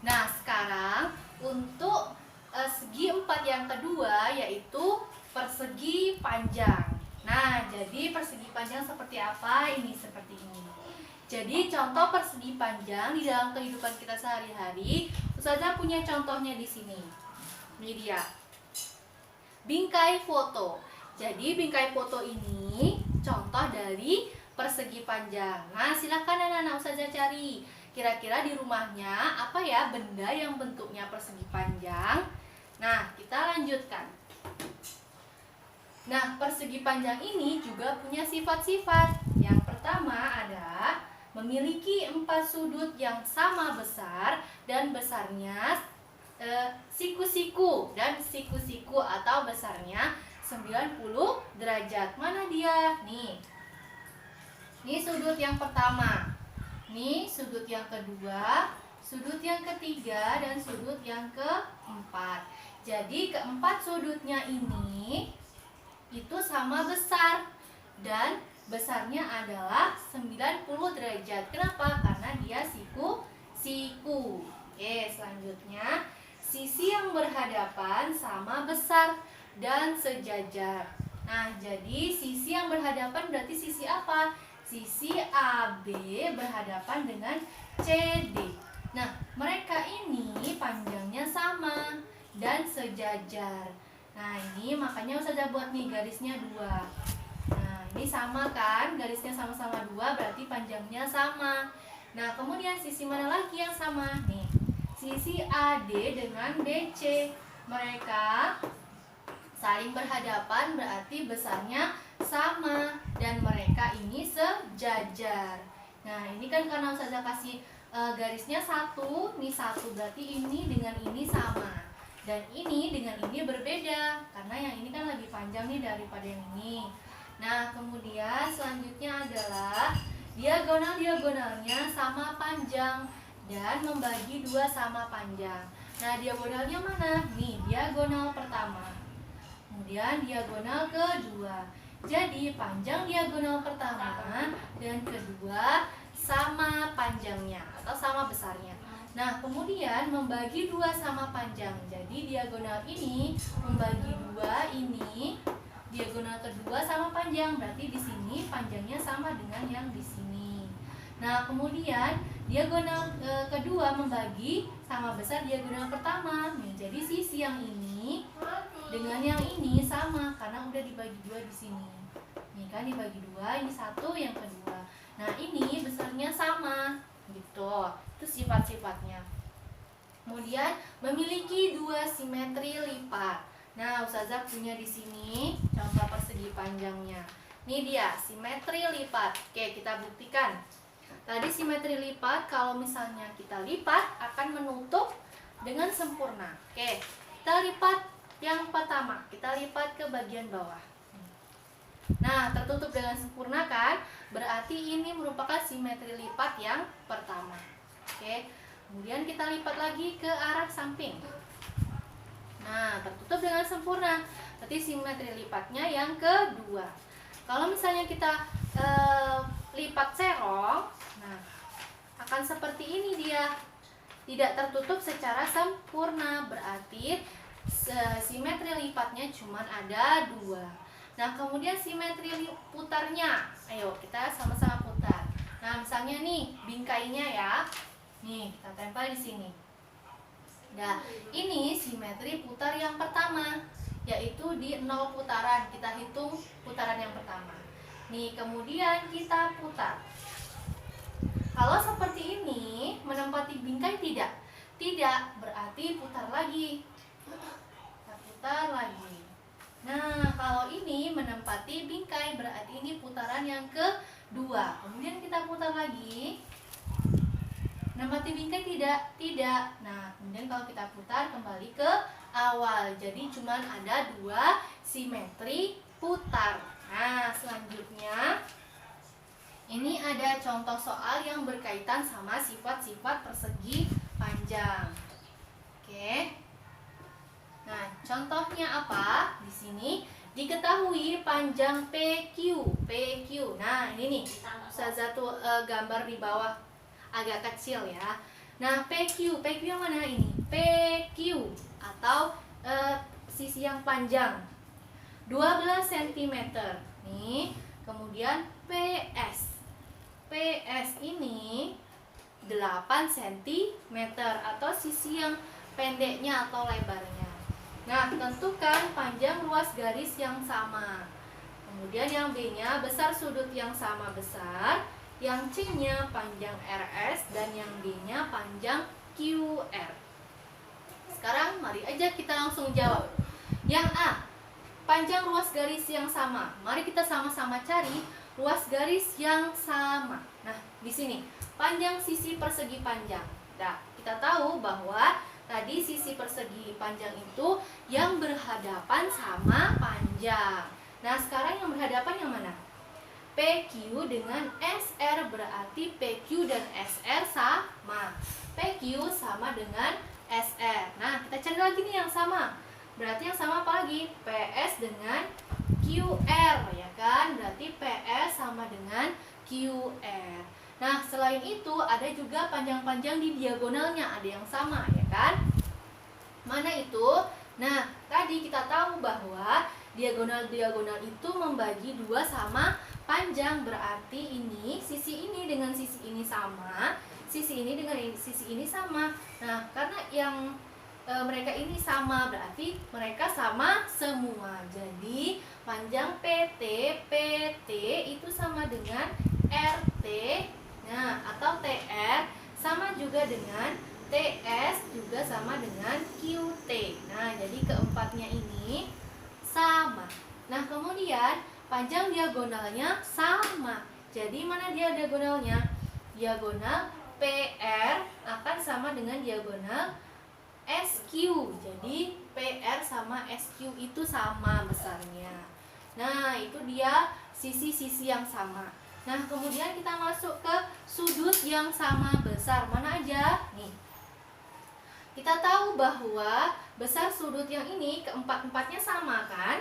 Nah, sekarang untuk segi 4 yang kedua yaitu persegi panjang. Nah, jadi persegi panjang seperti apa? Ini seperti ini. Jadi contoh persegi panjang di dalam kehidupan kita sehari-hari, Ustazah punya contohnya di sini. Ini dia. Bingkai foto. Jadi bingkai foto ini contoh dari persegi panjang. Nah, silakan anak-anak Ustazah cari. Kira-kira di rumahnya apa ya benda yang bentuknya persegi panjang? Nah, kita lanjutkan. Nah, persegi panjang ini juga punya sifat-sifat. Yang pertama adalah memiliki 4 sudut yang sama besar dan besarnya siku-siku dan siku-siku atau besarnya 90 derajat. Mana dia? Nih. Ini sudut yang pertama. Ini sudut yang kedua, sudut yang ketiga, dan sudut yang keempat. Jadi keempat sudutnya ini itu sama besar dan besarnya adalah 90 derajat. Kenapa? Karena dia siku-siku. Oke, selanjutnya sisi yang berhadapan sama besar dan sejajar. Nah, jadi sisi yang berhadapan berarti sisi apa? Sisi AB berhadapan dengan CD. Nah, mereka ini panjangnya sama dan sejajar. Nah, ini makanya Ustazah buat nih garisnya 2. Nah, ini sama kan? Garisnya sama-sama 2 berarti panjangnya sama. Nah, kemudian sisi mana lagi yang sama? Nih, sisi AD dengan BC. Mereka saling berhadapan berarti besarnya sama dan mereka ini sejajar. Nah, ini kan karena Ustazah kasih garisnya 1, ini 1 berarti ini dengan ini sama. Dan ini dengan ini berbeda karena yang ini kan lebih panjang nih daripada yang ini. Nah, kemudian selanjutnya adalah diagonal-diagonalnya sama panjang dan membagi 2 sama panjang. Nah, diagonalnya mana? Nih, diagonal pertama. Kemudian diagonal kedua. Jadi panjang diagonal pertama dan kedua sama panjangnya atau sama besarnya. Nah, kemudian membagi 2 sama panjang. Jadi diagonal ini membagi 2 ini, diagonal kedua sama panjang. Berarti di sini panjangnya sama dengan yang di sini. Nah, kemudian diagonal kedua membagi sama besar diagonal pertama. Nah, jadi sisi yang ini dengan yang ini sama karena udah dibagi 2 di sini. Ini kan dibagi 2, ini 1, yang kedua. Nah, ini besarnya sama gitu. Itu sifat-sifatnya. Kemudian memiliki 2 simetri lipat. Nah, Ustazah punya di sini contoh persegi panjangnya. Ini dia simetri lipat. Oke, kita buktikan. Tadi simetri lipat kalau misalnya kita lipat akan menutup dengan sempurna. Oke, kita lipat yang pertama. Kita lipat ke bagian bawah. Nah, tertutup dengan sempurna kan? Berarti ini merupakan simetri lipat yang pertama. Oke, kemudian kita lipat lagi ke arah samping. Nah, tertutup dengan sempurna. Berarti simetri lipatnya yang kedua. Kalau misalnya kita lipat serong, nah akan seperti ini dia. Tidak tertutup secara sempurna. Berarti simetri lipatnya cuma ada 2. Nah, kemudian simetri putarnya. Ayo, kita sama-sama putar. Nah, misalnya nih bingkainya ya. Nih, kita tempel di sini. Nah, ini simetri putar yang pertama, yaitu di 0 putaran. Kita hitung putaran yang pertama. Nih, kemudian kita putar. Kalau seperti ini, menempati bingkai tidak? Tidak, berarti putar lagi. Kita putar lagi. Nah, kalau ini menempati bingkai berarti ini putaran yang kedua. Kemudian kita putar lagi. Menempati bingkai tidak? Tidak. Nah, kemudian kalau kita putar kembali ke awal. Jadi cuma ada 2 simetri putar. Nah, selanjutnya ini ada contoh soal yang berkaitan sama sifat-sifat persegi panjang. Oke. Nah, contohnya apa? Di sini diketahui panjang PQ. Nah, ini nih. Ustazah tuh gambar di bawah agak kecil ya. Nah, PQ yang mana ini? PQ atau sisi yang panjang 12 cm. Nih, kemudian PS ini 8 cm atau sisi yang pendeknya atau lebarnya. Nah, tentukan panjang ruas garis yang sama. Kemudian yang B-nya besar sudut yang sama besar, yang C-nya panjang RS, dan yang D-nya panjang QR. Sekarang mari aja kita langsung jawab. Yang A, panjang ruas garis yang sama. Mari kita sama-sama cari ruas garis yang sama. Nah, di sini panjang sisi persegi panjang. Nah, kita tahu bahwa tadi sisi persegi panjang itu yang berhadapan sama panjang. Nah, sekarang yang berhadapan yang mana? PQ dengan SR, berarti PQ dan SR sama. PQ sama dengan SR. Nah, kita cari lagi nih yang sama. Berarti yang sama apa lagi? PS dengan QR, ya kan? Berarti PS sama dengan QR. Nah, selain itu ada juga panjang-panjang di diagonalnya, ada yang sama, ya kan? Mana itu? Nah, tadi kita tahu bahwa diagonal-diagonal itu membagi dua sama panjang, berarti ini sisi ini dengan sisi ini sama, sisi ini dengan sisi ini sama. Nah, karena yang mereka ini sama, berarti mereka sama semua. Jadi panjang PT itu sama dengan RT, nah atau TR sama juga dengan TS, juga sama dengan QT. Nah, jadi keempatnya ini sama. Nah, kemudian panjang diagonalnya sama. Jadi mana dia diagonalnya? Diagonal PR akan sama dengan diagonal SQ. Jadi PR sama SQ itu sama besarnya. Nah, itu dia sisi-sisi yang sama. Nah, kemudian kita masuk ke sudut yang sama besar. Mana aja? Nih. Kita tahu bahwa besar sudut yang ini keempat-empatnya sama kan?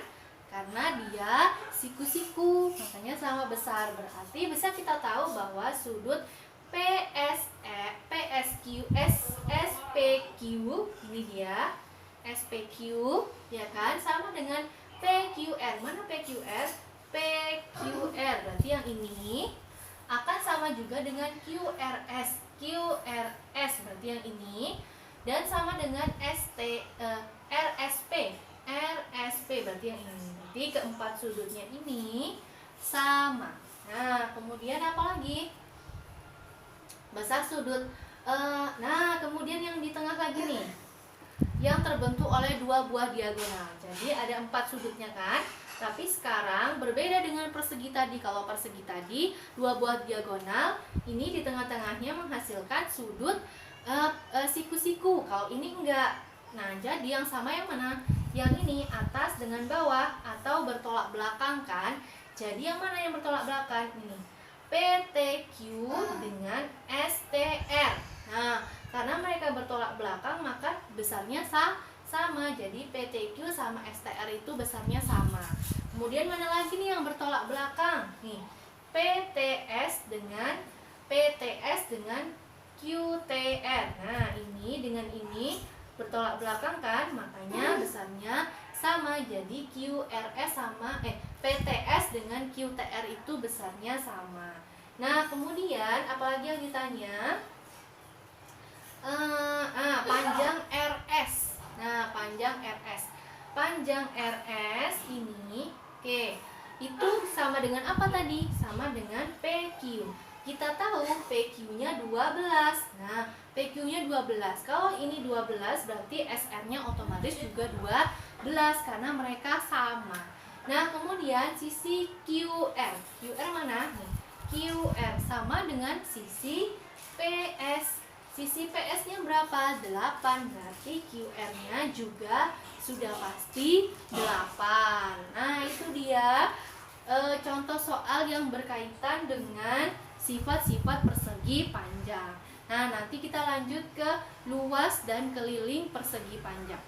Karena dia siku-siku, makanya sama besar. Berarti bisa kita tahu bahwa sudut PSQ, SPQ, ini dia SPQ, ya kan, sama dengan PQR. Mana PQR? PQR, berarti yang ini akan sama juga dengan QRS. QRS berarti yang ini, dan sama dengan RSP. RSP berarti yang ini. Berarti keempat sudutnya ini sama. Nah, kemudian apa lagi? Besar sudut. Nah, kemudian yang di tengah lagi nih, yang terbentuk oleh dua buah diagonal. Jadi ada 4 sudutnya kan? Tapi sekarang berbeda dengan persegi tadi. Kalau persegi tadi 2 buah diagonal, ini di tengah-tengahnya menghasilkan sudut siku-siku. Kalau ini enggak. Nah, jadi yang sama yang mana? Yang ini atas dengan bawah atau bertolak belakang kan? Jadi yang mana yang bertolak belakang? Ini PTQ dengan STR. Nah, karena mereka bertolak belakang maka besarnya sama. Jadi PTQ sama STR itu besarnya sama. Kemudian mana lagi nih yang bertolak belakang? Nih, PTS dengan QTR. Nah, ini dengan ini bertolak belakang kan? Makanya besarnya sama. Jadi QRS sama PTS dengan QTR itu besarnya sama. Nah, kemudian apalagi yang ditanya? Panjang RS. Nah, panjang RS. Panjang RS ini, itu sama dengan apa tadi? Sama dengan PQ. Kita tahu PQ-nya 12. Nah, PQ-nya 12. Kalau ini 12 berarti SR-nya otomatis juga 12 karena mereka sama. Nah, kemudian sisi QR. QR mana? Nih, QR sama dengan sisi PS. Sisi PS-nya berapa? 8. Berarti QR-nya juga sudah pasti 8. Nah, itu dia contoh soal yang berkaitan dengan sifat-sifat persegi panjang. Nah, nanti kita lanjut ke luas dan keliling persegi panjang.